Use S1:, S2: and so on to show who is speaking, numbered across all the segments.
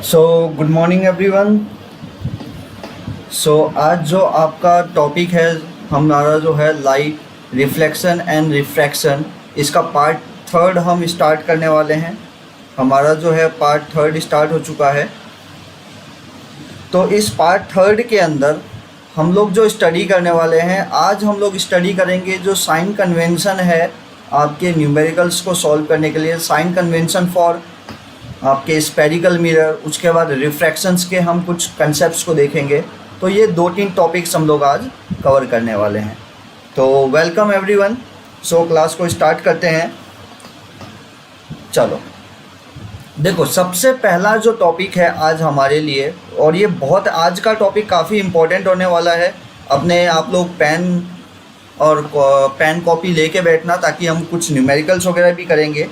S1: So good morning everyone. आज जो आपका टॉपिक है हमारा जो है लाइट रिफ्लेक्शन एंड रिफ्रैक्शन, इसका पार्ट थर्ड हम स्टार्ट करने वाले हैं। हमारा जो है पार्ट थर्ड स्टार्ट हो चुका है। तो इस पार्ट थर्ड के अंदर हम लोग जो स्टडी करने वाले हैं, आज हम लोग स्टडी करेंगे जो साइन कन्वेंशन है आपके न्यूमेरिकल्स को सॉल्व करने के लिए। साइन कन्वेंशन फॉर आपके स्पेरिकल मिरर, उसके बाद रिफ्रैक्शंस के हम कुछ कंसेप्ट्स को देखेंगे। तो ये 2-3 टॉपिक्स हम लोग आज कवर करने वाले हैं। तो वेलकम एवरीवन। क्लास को स्टार्ट करते हैं। चलो देखो, सबसे पहला जो टॉपिक है आज हमारे लिए, और ये बहुत आज का टॉपिक काफ़ी इम्पोर्टेंट होने वाला है। अपने आप लोग पेन कॉपी लेके बैठना, ताकि हम कुछ न्यूमेरिकल्स वगैरह भी करेंगे,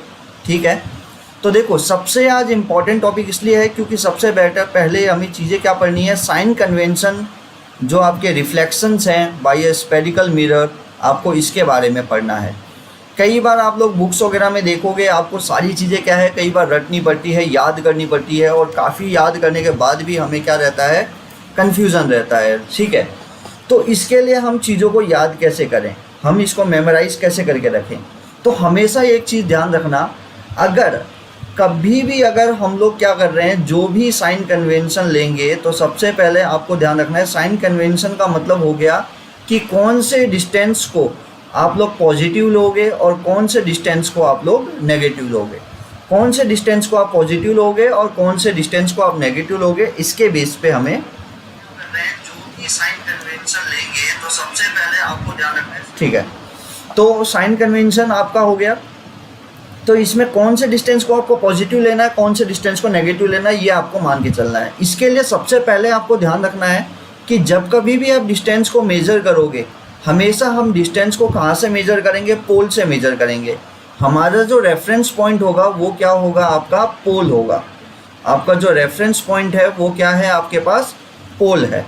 S1: ठीक है। तो देखो, सबसे आज इम्पॉर्टेंट टॉपिक इसलिए है क्योंकि सबसे बेटर पहले हमें चीज़ें क्या पढ़नी है। साइन कन्वेंशन जो आपके रिफ्लेक्शंस हैं बाय ए स्पेरिकल मिरर, आपको इसके बारे में पढ़ना है। कई बार आप लोग बुक्स वगैरह में देखोगे, आपको सारी चीज़ें क्या है, कई बार रटनी पड़ती है, याद करनी पड़ती है, और काफ़ी याद करने के बाद भी हमें क्या रहता है, कन्फ्यूज़न रहता है, ठीक है। तो इसके लिए हम चीज़ों को याद कैसे करें, हम इसको मेमोराइज़ कैसे करके रखें। तो हमेशा एक चीज़ ध्यान रखना, अगर कभी भी अगर हम लोग क्या कर रहे हैं, जो भी साइन कन्वेंशन लेंगे, तो सबसे पहले आपको ध्यान रखना है, साइन कन्वेंशन का मतलब हो गया कि कौन से डिस्टेंस को आप लोग पॉजिटिव लोगे और कौन से डिस्टेंस को आप लोग नेगेटिव लोगे। कौन से डिस्टेंस को आप पॉजिटिव लोगे और कौन से डिस्टेंस को आप नेगेटिव लोगे, इसके बेस पे हमें जो भी साइन कन्वेंशन लेंगे, तो सबसे पहले आपको ध्यान रखना है, ठीक है। तो साइन कन्वेंशन आपका हो गया, तो इसमें कौन से डिस्टेंस को आपको पॉजिटिव लेना है, कौन से डिस्टेंस को नेगेटिव लेना है, ये आपको मान के चलना है। इसके लिए सबसे पहले आपको ध्यान रखना है कि जब कभी भी आप डिस्टेंस को मेज़र करोगे, हमेशा हम डिस्टेंस को कहाँ से मेज़र करेंगे, पोल से मेज़र करेंगे। हमारा जो रेफरेंस पॉइंट होगा वो क्या होगा, आपका पोल होगा। आपका जो रेफरेंस पॉइंट है वो क्या है, आपके पास पोल है,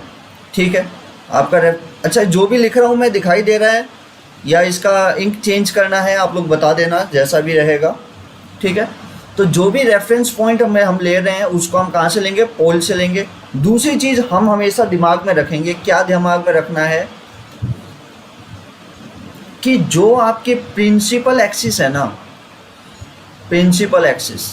S1: ठीक है। आपका अच्छा, जो भी लिख रहा हूँ मैं दिखाई दे रहा है या इसका इंक चेंज करना है, आप लोग बता देना, जैसा भी रहेगा, ठीक है। तो जो भी रेफरेंस पॉइंट हम ले रहे हैं, उसको हम कहाँ से लेंगे, पोल से लेंगे। दूसरी चीज़ हम हमेशा दिमाग में रखेंगे, क्या दिमाग में रखना है, कि जो आपके प्रिंसिपल एक्सिस है ना, प्रिंसिपल एक्सिस,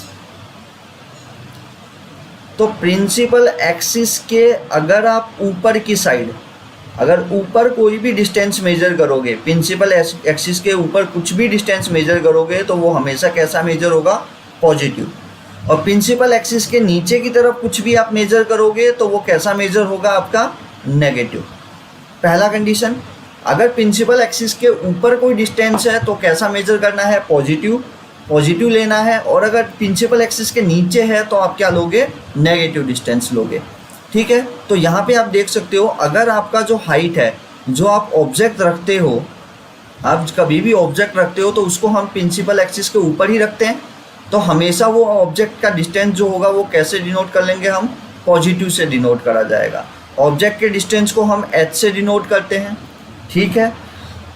S1: तो प्रिंसिपल एक्सिस के अगर आप ऊपर की साइड, अगर ऊपर कोई भी डिस्टेंस मेजर करोगे, प्रिंसिपल एक्सिस के ऊपर कुछ भी डिस्टेंस मेजर करोगे, तो वो हमेशा कैसा मेजर होगा, पॉजिटिव। और प्रिंसिपल एक्सिस के नीचे की तरफ कुछ भी आप मेजर करोगे, तो वो कैसा मेजर होगा, आपका नेगेटिव। पहला कंडीशन, अगर प्रिंसिपल एक्सिस के ऊपर कोई डिस्टेंस है तो कैसा मेजर करना है, पॉजिटिव लेना है। और अगर प्रिंसिपल एक्सिस के नीचे है तो आप क्या लोगे, नेगेटिव डिस्टेंस लोगे, ठीक है। तो यहाँ पे आप देख सकते हो, अगर आपका जो हाइट है, जो आप ऑब्जेक्ट रखते हो, आप कभी भी ऑब्जेक्ट रखते हो तो उसको हम प्रिंसिपल एक्सिस के ऊपर ही रखते हैं, तो हमेशा वो ऑब्जेक्ट का डिस्टेंस जो होगा वो कैसे डिनोट कर लेंगे, हम पॉजिटिव से डिनोट करा जाएगा। ऑब्जेक्ट के डिस्टेंस को हम एच से डिनोट करते हैं, ठीक है।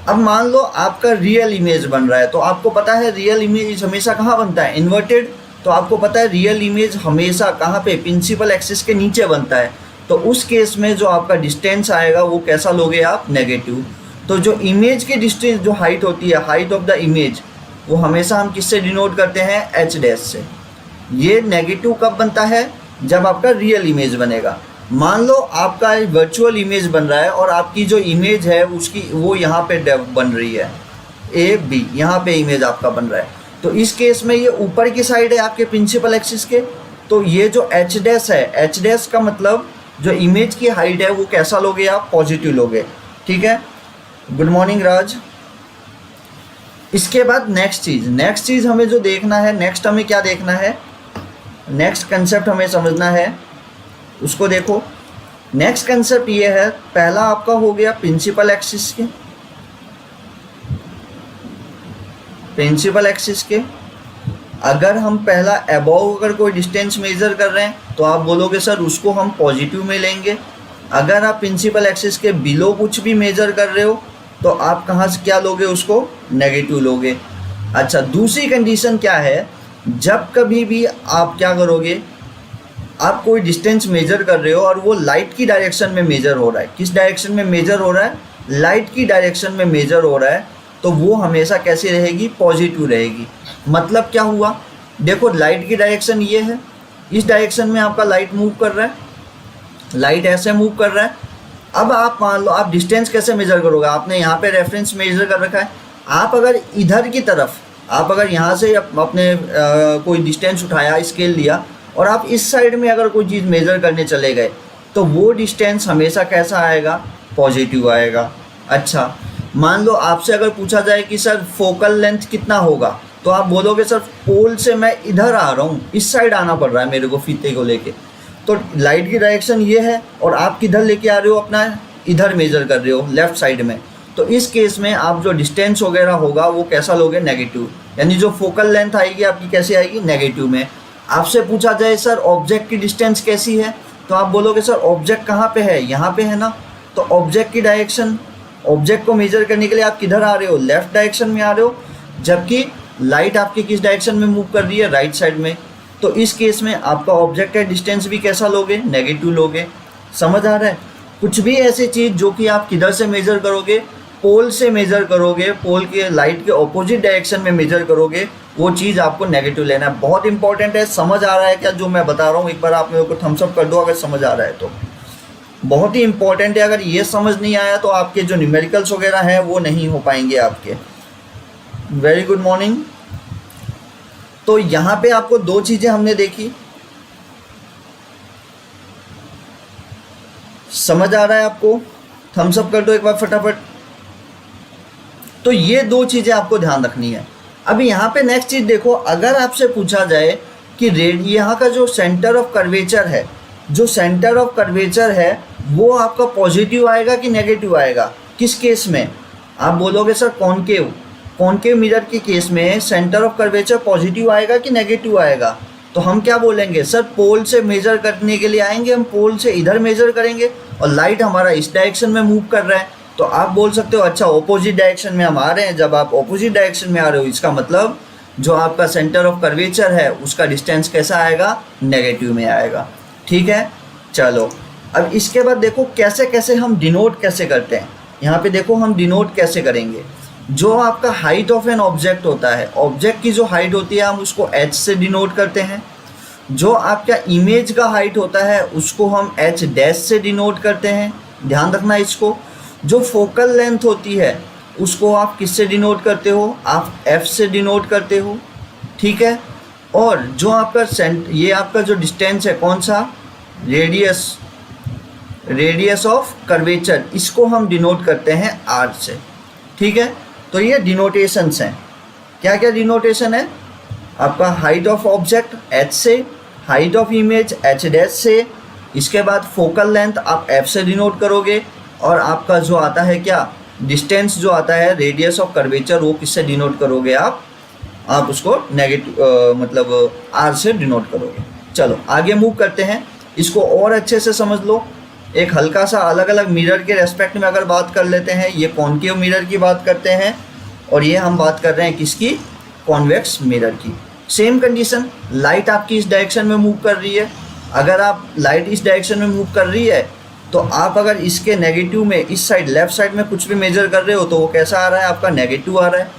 S1: अब मान लो आपका रियल इमेज बन रहा है, तो आपको पता है रियल इमेज हमेशा कहाँ बनता है, इन्वर्टेड। तो आपको पता है रियल इमेज हमेशा कहाँ पे, प्रिंसिपल एक्सिस के नीचे बनता है। तो उस केस में जो आपका डिस्टेंस आएगा वो कैसा लोगे आप, नेगेटिव। तो जो इमेज की डिस्टेंस, जो हाइट होती है, हाइट ऑफ द इमेज, वो हमेशा हम किससे डिनोट करते हैं, एच डैश से। ये नेगेटिव कब बनता है, जब आपका रियल इमेज बनेगा। मान लो आपका वर्चुअल इमेज बन रहा है और आपकी जो इमेज है उसकी वो यहाँ पे बन रही है, ए बी, यहाँ पे इमेज आपका बन रहा है। तो इस केस में ये ऊपर की साइड है आपके प्रिंसिपल एक्सिस के, तो ये जो एच डैश है, एच डैश का मतलब जो इमेज की हाइट है वो कैसा लोगे आप, पॉजिटिव लोगे, ठीक है। गुड मॉर्निंग राज। इसके बाद नेक्स्ट चीज़ हमें जो देखना है, नेक्स्ट हमें क्या देखना है, नेक्स्ट कंसेप्ट हमें समझना है, उसको देखो। नेक्स्ट कंसेप्ट ये है, पहला आपका हो गया प्रिंसिपल एक्सिस के, प्रिंसिपल एक्सिस के अगर हम पहला अबव अगर कोई डिस्टेंस मेजर कर रहे हैं तो आप बोलोगे सर उसको हम पॉजिटिव में लेंगे। अगर आप प्रिंसिपल एक्सिस के बिलो कुछ भी मेजर कर रहे हो तो आप कहाँ से क्या लोगे, उसको नेगेटिव लोगे। अच्छा, दूसरी कंडीशन क्या है, जब कभी भी आप क्या करोगे, आप कोई डिस्टेंस मेजर कर रहे हो और वो लाइट की डायरेक्शन में मेजर हो रहा है, किस डायरेक्शन में मेजर हो रहा है, लाइट की डायरेक्शन में मेजर हो रहा है, तो वो हमेशा कैसी रहेगी, पॉजिटिव रहेगी। मतलब क्या हुआ, देखो लाइट की डायरेक्शन ये है, इस डायरेक्शन में आपका लाइट मूव कर रहा है, लाइट ऐसे मूव कर रहा है। अब आप मान लो आप डिस्टेंस कैसे मेजर करोगे, आपने यहाँ पे रेफरेंस मेजर कर रखा है, आप अगर इधर की तरफ, आप अगर यहाँ से अपने कोई डिस्टेंस उठाया, स्केल लिया और आप इस साइड में अगर कोई चीज़ मेजर करने चले गए तो वो डिस्टेंस हमेशा कैसा आएगा, पॉजिटिव आएगा। अच्छा, मान लो आपसे अगर पूछा जाए कि सर फोकल लेंथ कितना होगा, तो आप बोलोगे सर पोल से मैं इधर आ रहा हूँ, इस साइड आना पड़ रहा है मेरे को फीते को लेके, तो लाइट की डायरेक्शन ये है और आप किधर लेके आ रहे हो, अपना इधर मेजर कर रहे हो लेफ्ट साइड में, तो इस केस में आप जो डिस्टेंस वगैरह होगा वो कैसा लोगे, नेगेटिव, यानी जो फोकल लेंथ आएगी आपकी कैसी आएगी, नेगेटिव में। आपसे पूछा जाए सर ऑब्जेक्ट की डिस्टेंस कैसी है, तो आप बोलोगे सर ऑब्जेक्ट कहाँ पे है, यहाँ पे है ना, तो ऑब्जेक्ट की डायरेक्शन, ऑब्जेक्ट को मेजर करने के लिए आप किधर आ रहे हो, लेफ्ट डायरेक्शन में आ रहे हो, जबकि लाइट आपकी किस डायरेक्शन में मूव कर रही है, राइट साइड में। तो इस केस में आपका ऑब्जेक्ट का डिस्टेंस भी कैसा लोगे, नेगेटिव लोगे। समझ आ रहा है, कुछ भी ऐसी चीज़ जो कि आप किधर से मेजर करोगे, पोल से मेजर करोगे, पोल के लाइट के ऑपोजिट डायरेक्शन में मेजर करोगे, वो चीज़ आपको नेगेटिव लेना है। बहुत इंपॉर्टेंट है, समझ आ रहा है क्या जो मैं बता रहा हूँ, एक बार आप मेरे को थम्स अप कर दो अगर समझ आ रहा है तो। बहुत ही इंपॉर्टेंट है, अगर ये समझ नहीं आया तो आपके जो न्यूमेरिकल्स वगैरह हैं वो नहीं हो पाएंगे आपके। Very good morning. तो यहाँ पे आपको दो चीज़ें हमने देखी, समझ आ रहा है आपको, थम्स अप कर दो एक बार फटाफट। तो ये दो चीज़ें आपको ध्यान रखनी है। अभी यहाँ पे नेक्स्ट चीज़ देखो, अगर आपसे पूछा जाए कि यहाँ का जो सेंटर ऑफ कर्वेचर है, जो सेंटर ऑफ कर्वेचर है वो आपका पॉजिटिव आएगा कि नेगेटिव आएगा, किस केस में, आप बोलोगे सर कॉनकेव, कॉनकेव मिरर के केस में सेंटर ऑफ कर्वेचर पॉजिटिव आएगा कि नेगेटिव आएगा, तो हम क्या बोलेंगे सर पोल से मेजर करने के लिए आएंगे, हम पोल से इधर मेजर करेंगे और लाइट हमारा इस डायरेक्शन में मूव कर रहा है, तो आप बोल सकते हो अच्छा ऑपोजिट डायरेक्शन में हम आ रहे हैं। जब आप ऑपोजिट डायरेक्शन में आ रहे हो इसका मतलब जो आपका सेंटर ऑफ कर्वेचर है उसका डिस्टेंस कैसा आएगा, नेगेटिव में आएगा। ठीक है, चलो अब इसके बाद देखो कैसे कैसे हम डिनोट कैसे करते हैं। यहाँ पे देखो हम डिनोट कैसे करेंगे, जो आपका हाइट ऑफ एन ऑब्जेक्ट होता है, ऑब्जेक्ट की जो हाइट होती है हम उसको h से डिनोट करते हैं, जो आपका इमेज का हाइट होता है उसको हम h डैश से डिनोट करते हैं, ध्यान रखना इसको। जो फोकल लेंथ होती है उसको आप किससे डिनोट करते हो, आप f से डिनोट करते हो। ठीक है, और जो आपका ये आपका जो डिस्टेंस है कौन सा, रेडियस, रेडियस ऑफ कर्वेचर, इसको हम डिनोट करते हैं r से। ठीक है, तो ये डिनोटेशंस हैं। क्या क्या डिनोटेशन है, आपका हाइट ऑफ ऑब्जेक्ट h से, height of image h dash से, इसके बाद फोकल लेंथ आप f से डिनोट करोगे, और आपका जो आता है क्या डिस्टेंस जो आता है रेडियस ऑफ कर्वेचर वो किससे डिनोट करोगे, आप उसको नेगेटिव मतलब r से डिनोट करोगे। चलो आगे मूव करते हैं, इसको और अच्छे से समझ लो। एक हल्का सा अलग अलग मिरर के रेस्पेक्ट में अगर बात कर लेते हैं, ये कॉनकेव मिरर की बात करते हैं और ये हम बात कर रहे हैं किसकी, कॉन्वेक्स मिरर की। सेम कंडीशन, लाइट आपकी इस डायरेक्शन में मूव कर रही है, अगर आप लाइट इस डायरेक्शन में मूव कर रही है तो आप अगर इसके नेगेटिव में इस साइड लेफ्ट साइड में कुछ भी मेजर कर रहे हो तो वो कैसा आ रहा है, आपका नेगेटिव आ रहा है।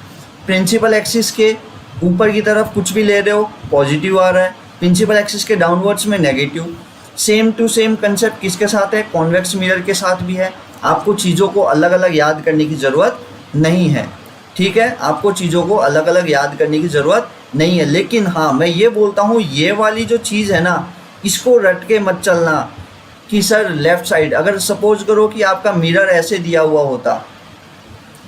S1: प्रिंसिपल एक्सिस के ऊपर की तरफ कुछ भी ले रहे हो पॉजिटिव आ रहा है, प्रिंसिपल एक्सिस के डाउनवर्ड्स में negative. Same to same concept किसके साथ है, कॉन्वेक्स मिरर के साथ भी है। आपको चीज़ों को अलग अलग याद करने की ज़रूरत नहीं है। ठीक है, आपको चीज़ों को अलग अलग याद करने की ज़रूरत नहीं है, लेकिन हाँ मैं ये बोलता हूँ ये वाली जो चीज़ है ना, इसको रट के मत चलना कि सर लेफ़्ट साइड, अगर सपोज करो कि आपका मिरर ऐसे दिया हुआ होता,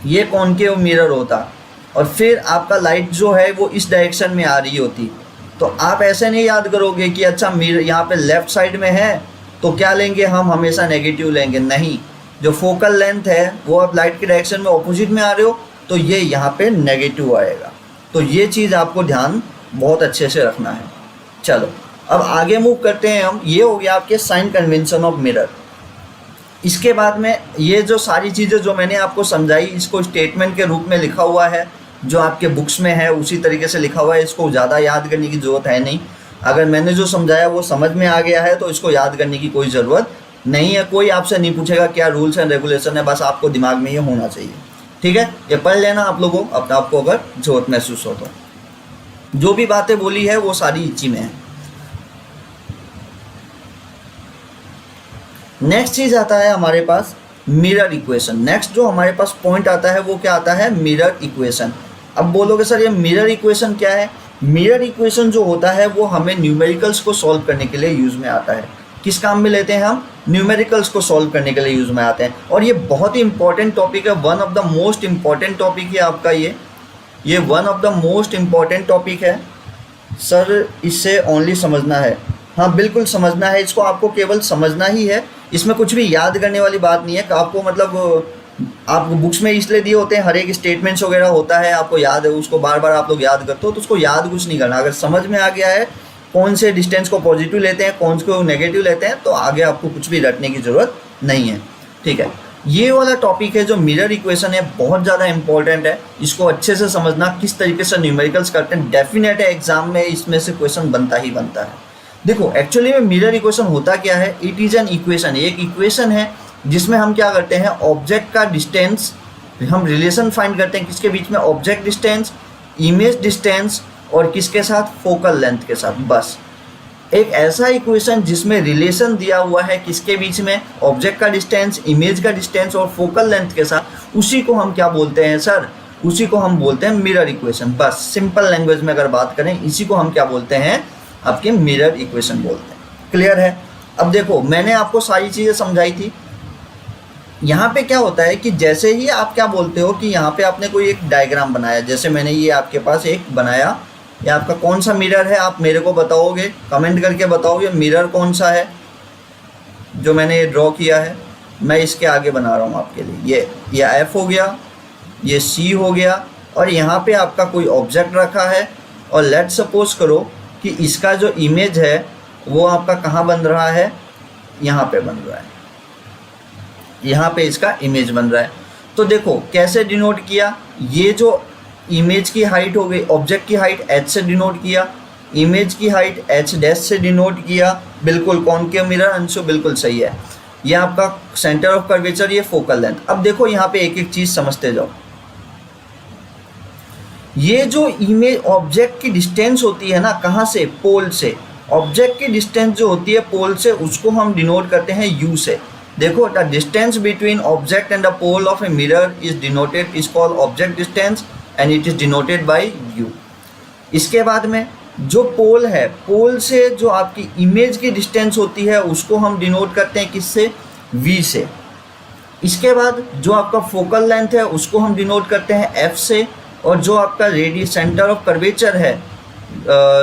S1: ये कॉनकेव मिरर होता और फिर आपका लाइट जो है वो इस डायरेक्शन में आ रही होती, तो आप ऐसे नहीं याद करोगे कि अच्छा मिरर यहाँ पे लेफ़्ट साइड में है तो क्या लेंगे हम, हमेशा नेगेटिव लेंगे। नहीं, जो फोकल लेंथ है वो आप लाइट के डायरेक्शन में ऑपोजिट में आ रहे हो तो ये यहाँ पे नेगेटिव आएगा। तो ये चीज़ आपको ध्यान बहुत अच्छे से रखना है। चलो अब आगे मूव करते हैं हम। ये हो गया आपके साइन कन्वेंशन ऑफ मिरर। इसके बाद में ये जो सारी चीज़ें जो मैंने आपको समझाई इसको स्टेटमेंट के रूप में लिखा हुआ है, जो आपके बुक्स में है उसी तरीके से लिखा हुआ है, इसको ज़्यादा याद करने की ज़रूरत है नहीं। अगर मैंने जो समझाया वो समझ में आ गया है तो इसको याद करने की कोई ज़रूरत नहीं है, कोई आपसे नहीं पूछेगा क्या रूल्स एंड रेगुलेशन है, बस आपको दिमाग में ये होना चाहिए। ठीक है, ये पढ़ लेना आप लोगों अपने आप को अगर जरूरत महसूस हो तो। जो भी बातें बोली है वो सारी इच्ची में है। नेक्स्ट चीज आता है हमारे पास मिरर इक्वेशन। नेक्स्ट जो हमारे पास पॉइंट आता है वो क्या आता है, मिरर इक्वेशन। अब बोलोगे सर ये मिरर इक्वेशन क्या है? मिरर इक्वेशन जो होता है वो हमें न्यूमेरिकल्स को सॉल्व करने के लिए यूज में आता है। किस काम में लेते हैं हम? न्यूमेरिकल्स को सॉल्व करने के लिए यूज में आते हैं। और ये बहुत ही इंपॉर्टेंट टॉपिक है, one of the most important topic है आपका ये one of the most important topic है सर। इससे ओनली समझना है, हाँ बिल्कुल समझना है, इसको आपको केवल समझना ही है। इसमें कुछ भी याद करने वाली बात नहीं है कि आपको मतलब आपको बुक्स में इसलिए दिए होते हैं, हर एक स्टेटमेंट्स वगैरह होता है आपको याद है, उसको बार बार आप लोग याद करते हो तो उसको याद कुछ नहीं करना। अगर समझ में आ गया है कौन से डिस्टेंस को पॉजिटिव लेते हैं कौन से को नेगेटिव लेते हैं तो आगे आपको कुछ भी रटने की ज़रूरत नहीं है। ठीक है, ये वाला टॉपिक है जो मिरर इक्वेशन है, बहुत ज़्यादा इंपॉर्टेंट है। इसको अच्छे से समझना किस तरीके से न्यूमेरिकल्स करते हैं, डेफिनेट है एग्जाम में इसमें से क्वेश्चन बनता ही बनता है। देखो एक्चुअली में मिरर इक्वेशन होता क्या है, इट इज़ एन इक्वेशन, एक इक्वेशन है जिसमें हम क्या करते हैं, ऑब्जेक्ट का डिस्टेंस हम रिलेशन फाइंड करते हैं किसके बीच में, ऑब्जेक्ट डिस्टेंस, इमेज डिस्टेंस और किसके साथ, फोकल लेंथ के साथ। बस एक ऐसा इक्वेशन जिसमें रिलेशन दिया हुआ है किसके बीच में, ऑब्जेक्ट का डिस्टेंस, इमेज का डिस्टेंस और फोकल लेंथ के साथ, उसी को हम क्या बोलते हैं सर, उसी को हम बोलते हैं मिरर इक्वेशन। बस सिंपल लैंग्वेज में अगर बात करें इसी को हम क्या बोलते हैं, आपके मिरर इक्वेशन बोलते हैं। क्लियर है? अब देखो मैंने आपको सारी चीज़ें समझाई थी। यहाँ पे क्या होता है कि जैसे ही आप क्या बोलते हो कि यहाँ पे आपने कोई एक डायग्राम बनाया, जैसे मैंने ये आपके पास एक बनाया, ये आपका कौन सा मिरर है आप मेरे को बताओगे, कमेंट करके बताओगे मिरर कौन सा है जो मैंने ये ड्रॉ किया है। मैं इसके आगे बना रहा हूँ आपके लिए, ये एफ हो गया, ये सी हो गया और यहाँ पे आपका कोई ऑब्जेक्ट रखा है और लेट सपोज करो कि इसका जो इमेज है वो आपका कहाँ बन रहा है, यहाँ पे बन रहा है, यहाँ पे इसका इमेज बन रहा है। तो देखो कैसे डिनोट किया, ये जो इमेज की हाइट हो गई, ऑब्जेक्ट की हाइट h से डिनोट किया, इमेज की हाइट h डैश से डिनोट किया। बिल्कुल कॉनकेव मिरर अंशु बिल्कुल सही है। ये आपका सेंटर ऑफ कर्वेचर, ये फोकल लेंथ। अब देखो यहाँ पे एक एक चीज़ समझते जाओ। ये जो इमेज ऑब्जेक्ट की डिस्टेंस होती है ना, कहाँ से, पोल से, ऑब्जेक्ट की डिस्टेंस जो होती है पोल से उसको हम डिनोट करते हैं u से। देखो the distance between object and the pole of a mirror is denoted, is called object distance and it is denoted by u। इसके बाद में जो पोल है, पोल से जो आपकी इमेज की डिस्टेंस होती है उसको हम डिनोट करते हैं किससे, v से। इसके बाद जो आपका फोकल लेंथ है उसको हम डिनोट करते हैं f से, और जो आपका रेडियस सेंटर ऑफ कर्वेचर है,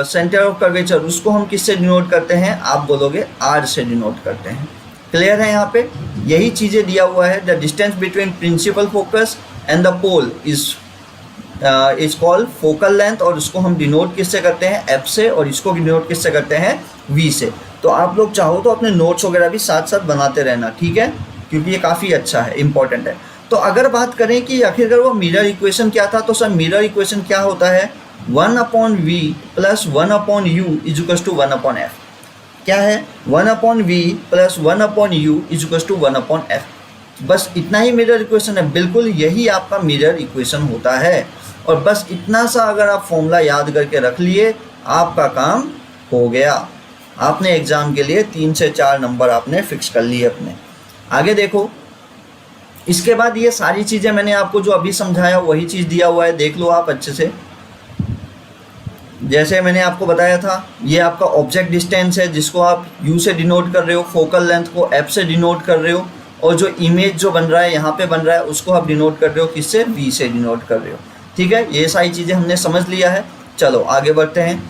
S1: सेंटर ऑफ कर्वेचर, उसको हम किससे डिनोट करते हैं, आप बोलोगे r से डिनोट करते हैं। क्लियर है? यहाँ पे यही चीज़ें दिया हुआ है। The distance between principal focus and the pole is called focal length, और उसको हम डिनोट किससे करते हैं, f से, और इसको डिनोट किससे करते हैं, v से। तो आप लोग चाहो तो अपने नोट्स वगैरह भी साथ साथ बनाते रहना, ठीक है, क्योंकि ये काफ़ी अच्छा है, इंपॉर्टेंट है। तो अगर बात करें कि आखिरकार वो मिरर इक्वेशन क्या था, तो सर मिरर इक्वेशन क्या होता है, 1/v plus 1/u is equals to 1/f। क्या है, 1/v plus 1/u is equals to 1/f। बस इतना ही मिरर इक्वेशन है, बिल्कुल यही आपका मिरर इक्वेशन होता है। और बस इतना सा अगर आप फॉर्मूला याद करके रख लिए आपका काम हो गया, आपने एग्ज़ाम के लिए 3 से 4 नंबर आपने फिक्स कर लिए अपने। आगे देखो, इसके बाद ये सारी चीज़ें मैंने आपको जो अभी समझाया वही चीज़ दिया हुआ है, देख लो आप अच्छे से। जैसे मैंने आपको बताया था, ये आपका ऑब्जेक्ट डिस्टेंस है जिसको आप u से डिनोट कर रहे हो, फोकल लेंथ को f से डिनोट कर रहे हो, और जो इमेज जो बन रहा है यहाँ पे बन रहा है उसको आप डिनोट कर रहे हो किससे, v से डिनोट कर रहे हो। ठीक है, ये सारी चीज़ें हमने समझ लिया है। चलो आगे बढ़ते हैं।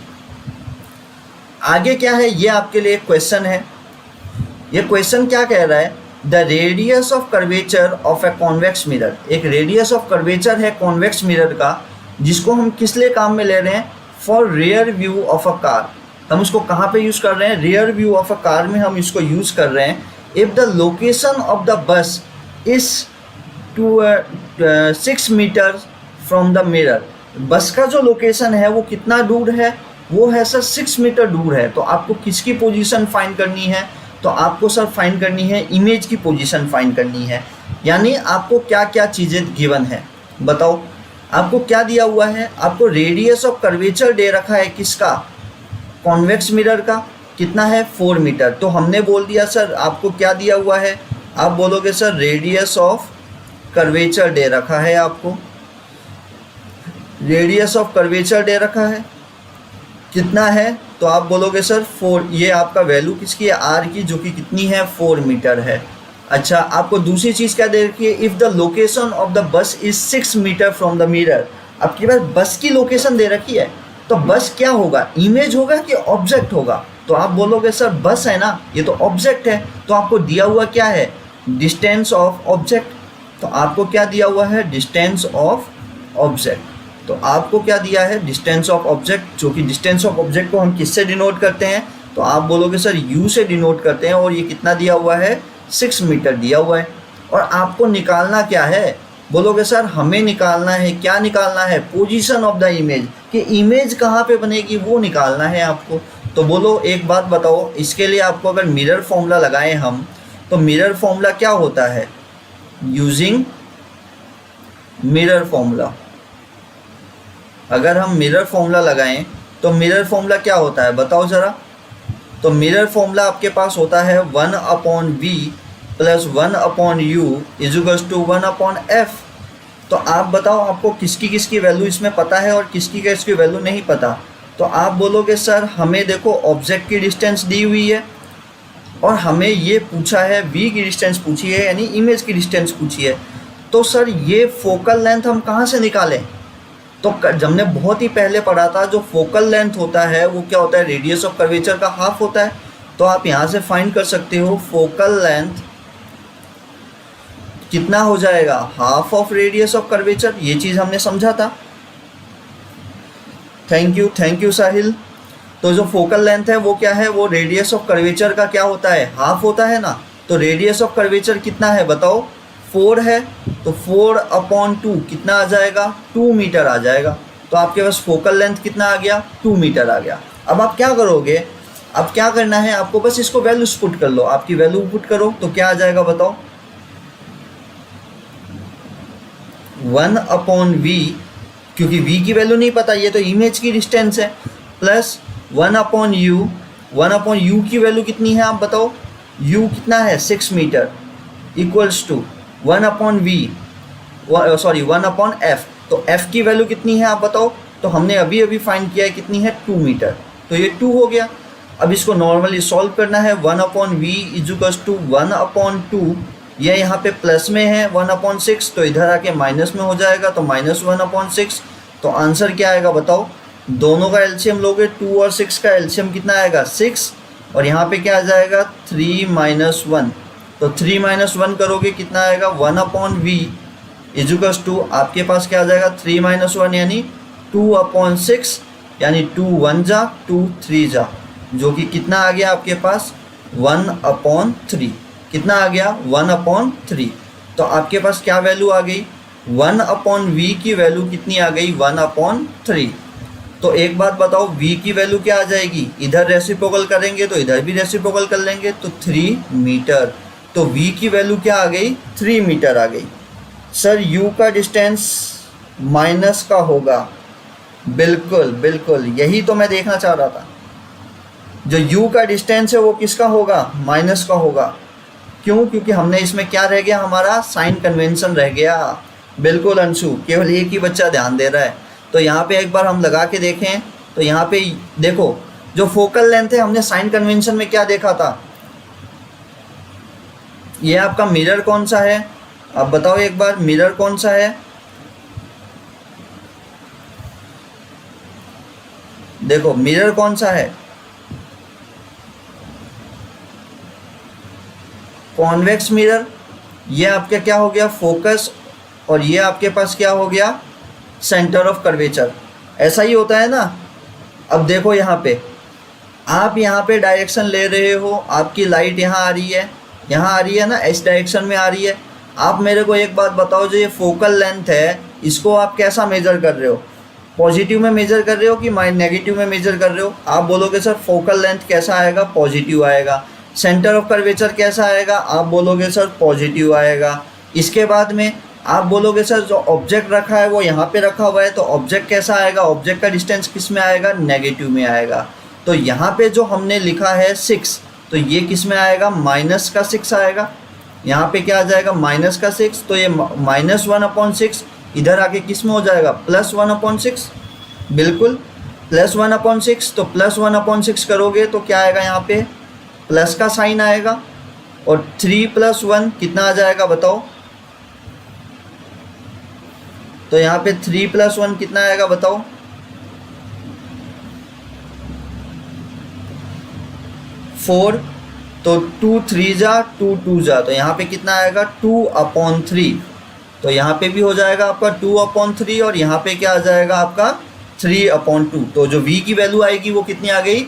S1: आगे क्या है, ये आपके लिए क्वेश्चन है। ये क्वेश्चन क्या कह रहा है, the radius of curvature of a convex mirror. एक रेडियस ऑफ कर्वेचर है कॉन्वेक्स मिरर का, जिसको हम किस लिए काम में ले रहे हैं, for rear view of a car. हम उसको कहाँ पे यूज़ कर रहे हैं, rear view of a car में हम इसको यूज़ कर रहे हैं। If the location of the bus is 6 metre from the mirror. Bus का जो लोकेशन है वो कितना दूर है, वो है सर 6 मीटर दूर है। तो आपको किसकी पोजीशन फाइंड करनी है? तो आपको सर फाइंड करनी है इमेज की पोजीशन फाइंड करनी है। यानी आपको क्या क्या चीज़ें गिवन है बताओ। आपको क्या दिया हुआ है? आपको रेडियस ऑफ कर्वेचर दे रखा है किसका? कॉन्वेक्स मिरर का। कितना है? 4 मीटर। तो हमने बोल दिया सर आपको क्या दिया हुआ है? आप बोलोगे सर रेडियस ऑफ कर्वेचर दे रखा है, आपको रेडियस ऑफ कर्वेचर दे रखा है, कितना है? तो आप बोलोगे सर 4। ये आपका वैल्यू किसकी है? आर की, जो कि कितनी है? 4 मीटर है। अच्छा, आपको दूसरी चीज़ क्या दे रखी है? If the location of the bus is 6 metre from the mirror. आपके पास बस की लोकेशन दे रखी है, तो बस क्या होगा? इमेज होगा कि ऑब्जेक्ट होगा? तो आप बोलोगे सर बस है ना, ये तो ऑब्जेक्ट है। तो आपको दिया हुआ क्या है? Distance of object. तो आपको क्या दिया हुआ है? Distance of object. तो आपको क्या दिया है? डिस्टेंस ऑफ ऑब्जेक्ट, जो कि डिस्टेंस ऑफ ऑब्जेक्ट को हम किससे डिनोट करते हैं? तो आप बोलोगे सर यू से डिनोट करते हैं। और ये कितना दिया हुआ है? 6 मीटर दिया हुआ है। और आपको निकालना क्या है? बोलोगे सर हमें निकालना है, क्या निकालना है? पोजीशन ऑफ द इमेज, कि इमेज कहाँ पे बनेगी वो निकालना है आपको। तो बोलो एक बात बताओ, इसके लिए आपको अगर मिरर फॉर्मूला लगाएं हम, तो मिरर फॉर्मूला क्या होता है? यूजिंग मिरर फॉर्मूला, अगर हम मिरर फॉर्मूला लगाएं तो मिरर फॉर्मूला क्या होता है बताओ ज़रा। तो मिरर फॉर्मूला आपके पास होता है 1/v plus 1/u इजुगल्स to 1/f। तो आप बताओ आपको किसकी किसकी वैल्यू इसमें पता है और किसकी किसकी वैल्यू नहीं पता। तो आप बोलोगे सर हमें देखो ऑब्जेक्ट की डिस्टेंस दी हुई है और हमें ये पूछा है v की डिस्टेंस पूछी है, यानी इमेज की डिस्टेंस पूछी है। तो सर ये फोकल लेंथ हम कहाँ से निकालें? तो हमने बहुत ही पहले पढ़ा था, जो फोकल लेंथ होता है वो क्या होता है? रेडियस ऑफ कर्वेचर का हाफ होता है। तो आप यहाँ से फाइंड कर सकते हो फोकल लेंथ कितना हो जाएगा? Half of radius of curvature. ये चीज़ हमने समझा था। थैंक यू साहिल। तो जो फोकल लेंथ है वो क्या है? वो रेडियस ऑफ कर्वेचर का क्या होता है? हाफ होता है ना। तो रेडियस ऑफ कर्वेचर कितना है बताओ? 4 है। तो 4/2 कितना आ जाएगा? 2 मीटर आ जाएगा। तो आपके पास फोकल लेंथ कितना आ गया? 2 मीटर आ गया। अब आप क्या करोगे? अब क्या करना है आपको? बस इसको वैल्यूज पुट कर लो। आपकी वैल्यू पुट करो तो क्या आ जाएगा बताओ? 1/v, क्योंकि v की वैल्यू नहीं पता, ये तो इमेज की डिस्टेंस है, प्लस 1/u। 1/u की वैल्यू कितनी है आप बताओ? u कितना है? 6 metre, equals to 1/v, sorry 1/f। तो f की वैल्यू कितनी है आप बताओ? तो हमने अभी अभी फाइंड किया है, कितनी है? 2 मीटर। तो ये 2 हो गया। अब इसको नॉर्मली सॉल्व करना है। 1/v इक्वल्स टू 1/2, यह यहाँ पे प्लस में है 1/6, तो इधर आके माइनस में हो जाएगा, तो -1/6। तो आंसर क्या आएगा बताओ? दोनों का एलसीएम लोगे, 2 और 6 का एलसीएम कितना आएगा? 6। और यहाँ पे क्या आ जाएगा? 3 - 1। तो 3 - 1 करोगे कितना आएगा? 1/v इजुकल्स टू, आपके पास क्या आ जाएगा? 3 - 1 यानी 2/6, यानी 2 1 जा 2 3 जा, जो कि कितना आ गया आपके पास? 1/3। कितना आ गया? 1/3। तो आपके पास क्या वैल्यू आ गई? 1/v की वैल्यू कितनी आ गई? 1/3। तो एक बात बताओ, v की वैल्यू क्या आ जाएगी? इधर रेसिप्रोकल करेंगे तो इधर भी रेसिप्रोकल कर लेंगे, तो 3 मीटर। तो v की वैल्यू क्या आ गई? 3 मीटर आ गई। सर u का डिस्टेंस माइनस का होगा। बिल्कुल बिल्कुल, यही तो मैं देखना चाह रहा था। जो u का डिस्टेंस है वो किसका होगा? माइनस का होगा। क्यों? क्योंकि हमने इसमें क्या रह गया? हमारा साइन कन्वेंशन रह गया। बिल्कुल अंशु, केवल एक ही बच्चा ध्यान दे रहा है। तो यहाँ पे एक बार हम लगा के देखें। तो यहाँ पे देखो, जो फोकल लेंथ है हमने साइन कन्वेंशन में क्या देखा था? ये आपका मिरर कौन सा है? आप बताओ एक बार, मिरर कौन सा है? देखो मिरर कौन सा है? Convex mirror. ये आपका क्या हो गया? फोकस। और ये आपके पास क्या हो गया? Centre of curvature. ऐसा ही होता है ना। अब देखो यहाँ पे, आप यहाँ पे डायरेक्शन ले रहे हो, आपकी लाइट यहाँ आ रही है, यहाँ आ रही है ना, इस डायरेक्शन में आ रही है। आप मेरे को एक बात बताओ, जो ये फोकल लेंथ है इसको आप कैसा मेजर कर रहे हो? पॉजिटिव में मेजर कर रहे हो कि नेगेटिव में मेजर कर रहे हो? आप बोलोगे सर फोकल लेंथ कैसा आएगा, पॉजिटिव आएगा। सेंटर ऑफ कर्वेचर कैसा आएगा, आप बोलोगे सर पॉजिटिव आएगा। इसके बाद में आप बोलोगे सर जो ऑब्जेक्ट रखा है वो यहाँ पे रखा हुआ है, तो ऑब्जेक्ट कैसा आएगा, ऑब्जेक्ट का डिस्टेंस किस में आएगा, नेगेटिव में आएगा। तो यहाँ पे जो हमने लिखा है 6, तो ये किस में आएगा, -6 आएगा। यहाँ पे क्या आ जाएगा, -6, तो ये -1/6 इधर आके किस में हो जाएगा, +1/6। बिल्कुल +1/6, तो +1/6 करोगे तो क्या आएगा, यहाँ पे प्लस का साइन आएगा। और 3 + 1 कितना आ जाएगा बताओ? तो यहाँ पे 3 + 1 कितना आएगा बताओ? 4। तो 2 3 जा 2 2 जा, तो यहाँ पे कितना आएगा, 2/3। तो यहाँ पे भी हो जाएगा आपका 2/3 और यहाँ पे क्या आ जाएगा आपका 3/2। तो जो v की वैल्यू आएगी वो कितनी आ गई,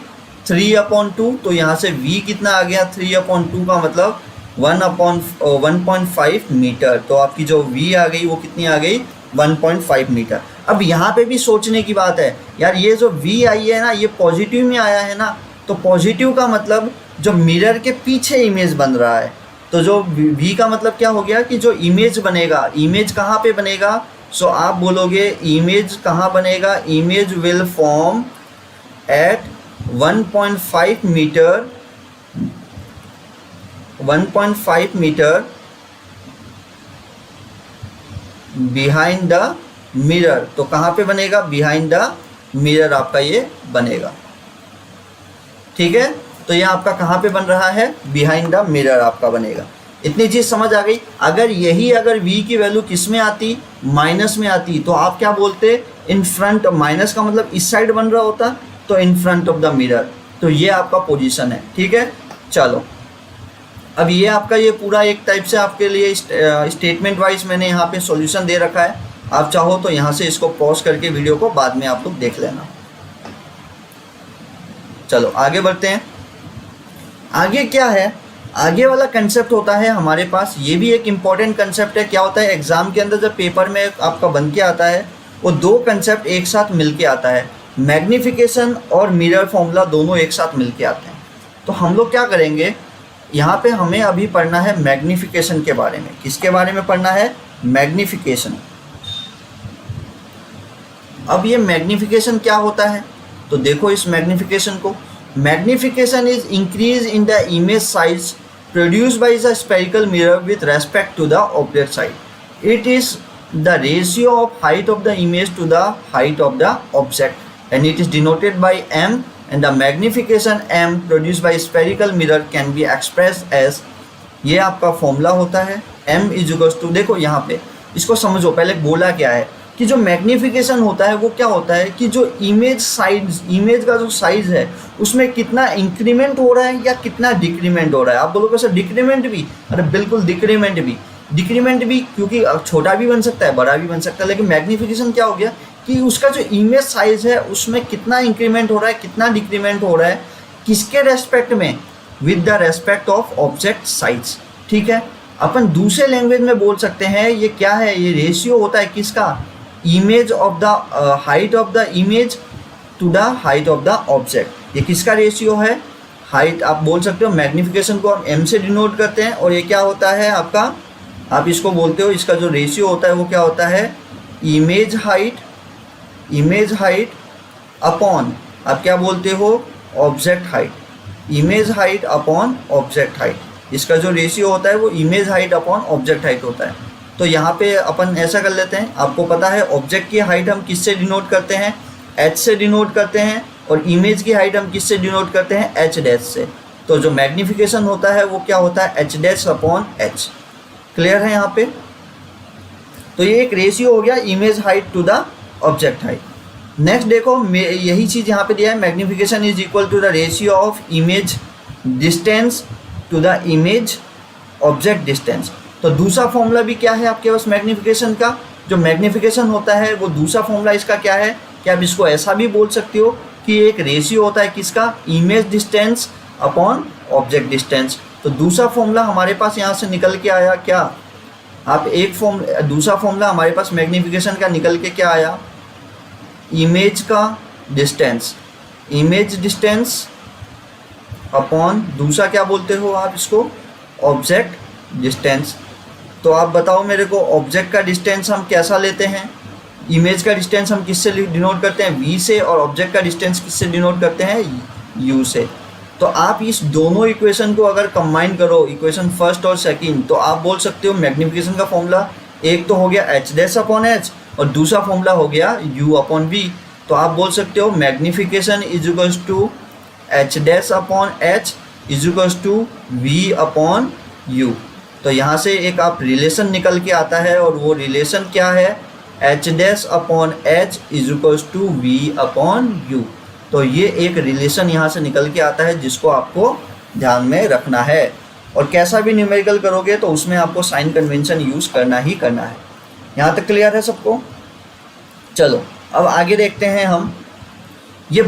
S1: 3/2। तो यहाँ से v कितना आ गया, 3/2 का मतलब 1/1.5 मीटर। तो आपकी जो v आ गई वो कितनी आ गई, 1.5 मीटर। अब यहाँ पे भी सोचने की बात है यार, ये जो v आई है ना, ये पॉजिटिव में आया है ना, तो पॉजिटिव का मतलब जो मिरर के पीछे इमेज बन रहा है। तो जो v का मतलब क्या हो गया कि जो इमेज बनेगा, इमेज कहाँ पे बनेगा, सो आप बोलोगे इमेज कहाँ बनेगा, image will form at 1.5 metre, 1.5 metre behind the mirror. तो कहाँ पे बनेगा, बिहाइंड द मिरर आपका ये बनेगा। ठीक है, तो ये आपका कहाँ पे बन रहा है, बिहाइंड द मिरर आपका बनेगा। इतनी चीज़ समझ आ गई। अगर v की वैल्यू किस में आती, माइनस में आती, तो आप क्या बोलते, इन फ्रंट, माइनस का मतलब इस साइड बन रहा होता, तो in front of the mirror. तो ये आपका पोजीशन है। ठीक है, चलो अब ये आपका ये पूरा एक टाइप से आपके लिए स्टेटमेंट वाइज मैंने यहाँ पे सॉल्यूशन दे रखा है। आप चाहो तो यहाँ से इसको पॉज करके वीडियो को बाद में आप लोग देख लेना। चलो आगे बढ़ते हैं। आगे क्या है, आगे वाला कंसेप्ट होता है हमारे पास, ये भी एक इम्पॉर्टेंट कंसेप्ट है। क्या होता है, एग्जाम के अंदर जब पेपर में आपका बन के आता है, वो दो कंसेप्ट एक साथ मिल के आता है, मैग्निफिकेशन और मिरर फॉर्मूला दोनों एक साथ मिल के आते हैं। तो हम लोग क्या करेंगे, यहाँ पे हमें अभी पढ़ना है मैग्निफिकेशन के बारे में। किसके बारे में पढ़ना है, मैग्निफिकेशन। अब ये मैग्निफिकेशन क्या होता है, तो देखो इस मैग्निफिकेशन को, magnification is increase in the image size produced by the spherical mirror with respect to the object size. It is the ratio of height of the image to the height of the object and it is denoted by m, and the magnification m produced by spherical mirror can be expressed as, ये आपका formula होता है m = देखो यहाँ पे इसको समझो, पहले बोला क्या है कि जो मैग्निफिकेशन होता है वो क्या होता है कि जो इमेज साइज, इमेज का जो साइज है उसमें कितना इंक्रीमेंट हो रहा है या कितना डिक्रीमेंट हो रहा है। आप बोलोगे सर डिक्रीमेंट भी, अरे बिल्कुल डिक्रीमेंट भी, डिक्रीमेंट भी, क्योंकि छोटा भी बन सकता है बड़ा भी बन सकता है। लेकिन मैग्निफिकेशन क्या हो गया कि उसका जो इमेज साइज है उसमें कितना इंक्रीमेंट हो रहा है, कितना डिक्रीमेंट हो रहा है, किसके रेस्पेक्ट में, with the respect of object size. ठीक है, अपन दूसरे लैंग्वेज में बोल सकते हैं ये क्या है, ये रेशियो होता है किसका, image of the height of the image to the height of the object. ये किसका रेशियो है, हाइट। आप बोल सकते हो मैग्निफिकेशन को हम m से डिनोट करते हैं, और ये क्या होता है आपका, आप इसको बोलते हो, इसका जो रेशियो होता है वो क्या होता है, इमेज हाइट अपॉन, आप क्या बोलते हो, object height, image height upon object height. इसका जो रेशियो होता है वो image height upon object height होता है। तो यहाँ पे अपन ऐसा कर लेते हैं, आपको पता है ऑब्जेक्ट की हाइट हम किससे डिनोट करते हैं, h से डिनोट करते हैं, और इमेज की हाइट हम किससे डिनोट करते हैं, h' से। तो जो मैग्निफिकेशन होता है वो क्या होता है, h' अपॉन h। क्लियर है यहाँ पे। तो ये एक रेशियो हो गया image height to the object height. Next देखो यही चीज़ यहाँ पे दिया है, magnification is equal to the ratio of image distance to the image object distance. तो दूसरा फॉर्मूला भी क्या है आपके पास मैग्निफिकेशन का, जो मैग्निफिकेशन होता है वो दूसरा फॉर्मूला इसका क्या है, कि आप इसको ऐसा भी बोल सकते हो कि एक रेशियो होता है किसका, image distance upon object distance. तो दूसरा फॉर्मूला हमारे पास यहाँ से निकल के आया क्या, आप एक दूसरा फॉर्मूला हमारे पास मैग्निफिकेशन का निकल के क्या आया, इमेज का डिस्टेंस, इमेज डिस्टेंस अपॉन दूसरा क्या बोलते हो आप इसको, ऑब्जेक्ट डिस्टेंस। तो आप बताओ मेरे को, ऑब्जेक्ट का डिस्टेंस हम कैसा लेते हैं, इमेज का डिस्टेंस हम किससे डिनोट करते हैं, v से, और ऑब्जेक्ट का डिस्टेंस किससे डिनोट करते हैं, u से। तो आप इस दोनों इक्वेशन को अगर कंबाइन करो, इक्वेशन फर्स्ट और सेकंड, तो आप बोल सकते हो मैग्निफिकेशन का फॉर्मूला एक तो हो गया एच डैश अपॉन एच और दूसरा फॉर्मूला हो गया u अपॉन v। तो आप बोल सकते हो magnification is equals to H dash upon H is equals to v upon u। तो यहाँ से एक आप रिलेशन निकल के आता है, और वो रिलेशन क्या है, H dash upon H is equals to V upon U. तो ये एक रिलेशन यहाँ से निकल के आता है जिसको आपको ध्यान में रखना है, और कैसा भी न्यूमेरिकल करोगे तो उसमें आपको साइन कन्वेंशन यूज़ करना ही करना है। यहाँ तक क्लियर है सबको? चलो अब आगे देखते हैं हम, ये